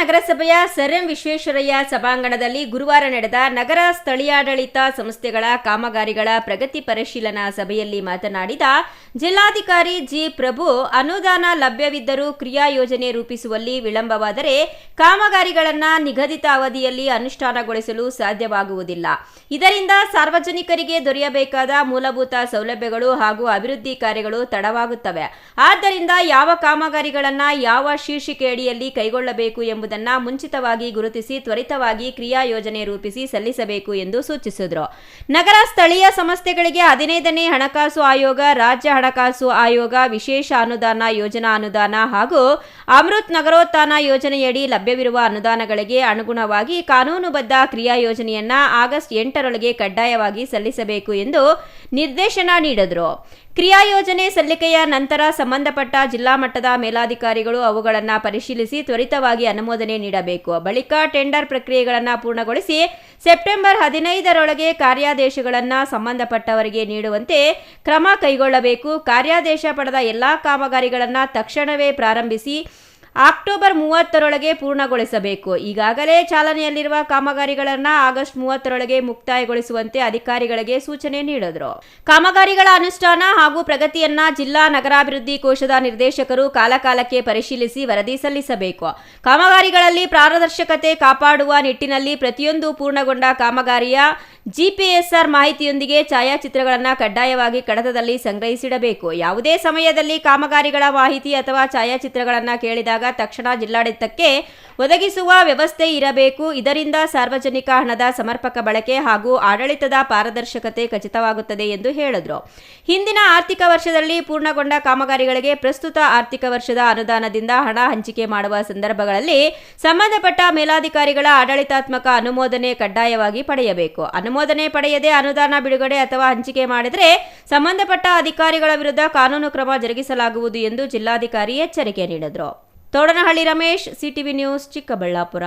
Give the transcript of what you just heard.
ನಗರಸಭೆಯ sir M Visvesvaraya ಸಭಾಂಗಣದಲ್ಲಿ ಗುರುವಾರ ನಡೆದ ನಗರ ಸ್ಥಳೀಯಾಡಳಿತ ಸಂಸ್ಥೆಗಳ ಕಾಮಗಾರಿಗಳ ಪ್ರಗತಿ ಪರಿಶೀಲನಾ ಸಭೆಯಲ್ಲಿ ಮಾತನಾಡಿದ ಜಿಲ್ಲಾಧಿಕಾರಿ ಜಿ ಪ್ರಭು, ಅನುದಾನ ಲಭ್ಯವಿದ್ದರೂ ಕ್ರಿಯಾ ಯೋಜನೆ ರೂಪಿಸುವಲ್ಲಿ ವಿಳಂಬವಾದರೆ ಕಾಮಗಾರಿಗಳನ್ನು ನಿಗದಿತ ಅವಧಿಯಲ್ಲಿ ಅನುಷ್ಠಾನಗೊಳಿಸಲು ಸಾಧ್ಯವಾಗುವುದಿಲ್ಲ. ಇದರಿಂದ ಸಾರ್ವಜನಿಕರಿಗೆ ದೊರೆಯಬೇಕಾದ ಮೂಲಭೂತ ಸೌಲಭ್ಯಗಳು ಹಾಗೂ ಅಭಿವೃದ್ಧಿ ಕಾರ್ಯಗಳು ತಡವಾಗುತ್ತವೆ. ಆದ್ದರಿಂದ ಯಾವ ಕಾಮಗಾರಿಗಳನ್ನು ಯಾವ ಶೀರ್ಷಿಕೆಯಡಿಯಲ್ಲಿ ಕೈಗೊಳ್ಳಬೇಕು ಎಂಬುದನ್ನು ಮುಂಚಿತವಾಗಿ ಗುರುತಿಸಿ ತ್ವರಿತವಾಗಿ ಕ್ರಿಯಾ ಯೋಜನೆ ರೂಪಿಸಿ ಸಲ್ಲಿಸಬೇಕು ಎಂದು ಸೂಚಿಸಿದರು. ನಗರ ಸ್ಥಳೀಯ ಸಂಸ್ಥೆಗಳಿಗೆ 15ನೇ ಹಣಕಾಸು ಆಯೋಗ, ರಾಜ್ಯ ಹಣಕಾಸು ಆಯೋಗ, ವಿಶೇಷ ಅನುದಾನ, ಯೋಜನಾ ಅನುದಾನ ಹಾಗೂ ಅಮೃತ್ ನಗರೋತ್ಥಾನ ಯೋಜನೆಯಡಿ ಲಭ್ಯವಿರುವ ಅನುದಾನಗಳಿಗೆ ಅನುಗುಣವಾಗಿ ಕಾನೂನುಬದ್ಧ ಕ್ರಿಯಾ ಯೋಜನೆಯನ್ನು ಆಗಸ್ಟ್ 8ರೊಳಗೆ ಕಡ್ಡಾಯವಾಗಿ ಸಲ್ಲಿಸಬೇಕು ಎಂದು ನಿರ್ದೇಶನ ನೀಡಿದರು. ಕ್ರಿಯಾ ಯೋಜನೆ ಸಲ್ಲಿಕೆಯ ನಂತರ ಸಂಬಂಧಪಟ್ಟ ಜಿಲ್ಲಾ ಮಟ್ಟದ ಮೇಲಾಧಿಕಾರಿಗಳು ಅವುಗಳನ್ನು ಪರಿಶೀಲಿಸಿ ತ್ವರಿತವಾಗಿ ಅನುಮೋದನೆ ನೀಡಬೇಕು. ಬಳಿಕ ಟೆಂಡರ್ ಪ್ರಕ್ರಿಯೆಗಳನ್ನು ಪೂರ್ಣಗೊಳಿಸಿ ಸೆಪ್ಟೆಂಬರ್ 15ರೊಳಗೆ ಕಾರ್ಯಾದೇಶಗಳನ್ನು ಸಂಬಂಧಪಟ್ಟವರಿಗೆ ನೀಡುವಂತೆ ಕ್ರಮ ಕೈಗೊಳ್ಳಬೇಕು. ಕಾರ್ಯಾದೇಶ ಪಡೆದ ಎಲ್ಲಾ ಕಾಮಗಾರಿಗಳನ್ನು ತಕ್ಷಣವೇ ಪ್ರಾರಂಭಿಸಿ ಅಕ್ಟೋಬರ್ 30ರೊಳಗೆ ಪೂರ್ಣಗೊಳಿಸಬೇಕು. ಈಗಾಗಲೇ ಚಾಲನೆಯಲ್ಲಿರುವ ಕಾಮಗಾರಿಗಳನ್ನು ಆಗಸ್ಟ್ 30ರೊಳಗೆ ಮುಕ್ತಾಯಗೊಳಿಸುವಂತೆ ಅಧಿಕಾರಿಗಳಿಗೆ ಸೂಚನೆ ನೀಡಿದರು. ಕಾಮಗಾರಿಗಳ ಅನುಷ್ಠಾನ ಹಾಗೂ ಪ್ರಗತಿಯನ್ನ ಜಿಲ್ಲಾ ನಗರಾಭಿವೃದ್ಧಿ ಕೋಶದ ನಿರ್ದೇಶಕರು ಕಾಲಕಾಲಕ್ಕೆ ಪರಿಶೀಲಿಸಿ ವರದಿ ಸಲ್ಲಿಸಬೇಕು. ಕಾಮಗಾರಿಗಳಲ್ಲಿ ಪಾರದರ್ಶಕತೆ ಕಾಪಾಡುವ ನಿಟ್ಟಿನಲ್ಲಿ ಪ್ರತಿಯೊಂದು ಪೂರ್ಣಗೊಂಡ ಕಾಮಗಾರಿಯ ಜಿಪಿಎಸ್ಆರ್ ಮಾಹಿತಿಯೊಂದಿಗೆ ಛಾಯಾಚಿತ್ರಗಳನ್ನು ಕಡ್ಡಾಯವಾಗಿ ಕಡತದಲ್ಲಿ ಸಂಗ್ರಹಿಸಿಡಬೇಕು. ಯಾವುದೇ ಸಮಯದಲ್ಲಿ ಕಾಮಗಾರಿಗಳ ಮಾಹಿತಿ ಅಥವಾ ಛಾಯಾಚಿತ್ರಗಳನ್ನು ಕೇಳಿದಾಗ ತಕ್ಷಣ ಜಿಲ್ಲಾಡಳಿತಕ್ಕೆ ಒದಗಿಸುವ ವ್ಯವಸ್ಥೆ ಇರಬೇಕು. ಇದರಿಂದ ಸಾರ್ವಜನಿಕ ಹಣದ ಸಮರ್ಪಕ ಬಳಕೆ ಹಾಗೂ ಆಡಳಿತದ ಪಾರದರ್ಶಕತೆ ಖಚಿತವಾಗುತ್ತದೆ ಎಂದು ಹೇಳಿದರು. ಹಿಂದಿನ ಆರ್ಥಿಕ ವರ್ಷದಲ್ಲಿ ಪೂರ್ಣಗೊಂಡ ಕಾಮಗಾರಿಗಳಿಗೆ ಪ್ರಸ್ತುತ ಆರ್ಥಿಕ ವರ್ಷದ ಅನುದಾನದಿಂದ ಹಣ ಹಂಚಿಕೆ ಮಾಡುವ ಸಂದರ್ಭಗಳಲ್ಲಿ ಸಂಬಂಧಪಟ್ಟ ಮೇಲಾಧಿಕಾರಿಗಳ ಆಡಳಿತಾತ್ಮಕ ಅನುಮೋದನೆ ಕಡ್ಡಾಯವಾಗಿ ಪಡೆಯಬೇಕು. ಅನುಮೋದನೆ ಪಡೆಯದೆ ಅನುದಾನ ಬಿಡುಗಡೆ ಅಥವಾ ಹಂಚಿಕೆ ಮಾಡಿದರೆ ಸಂಬಂಧಪಟ್ಟ ಅಧಿಕಾರಿಗಳ ವಿರುದ್ಧ ಕಾನೂನು ಕ್ರಮ ಜರುಗಿಸಲಾಗುವುದು ಎಂದು ಜಿಲ್ಲಾಧಿಕಾರಿ ಎಚ್ಚರಿಕೆ ನೀಡಿದರು. ತೋಡನಹಳ್ಳಿ ರಮೇಶ್, ಸಿಟಿವಿ ನ್ಯೂಸ್, ಚಿಕ್ಕಬಳ್ಳಾಪುರ.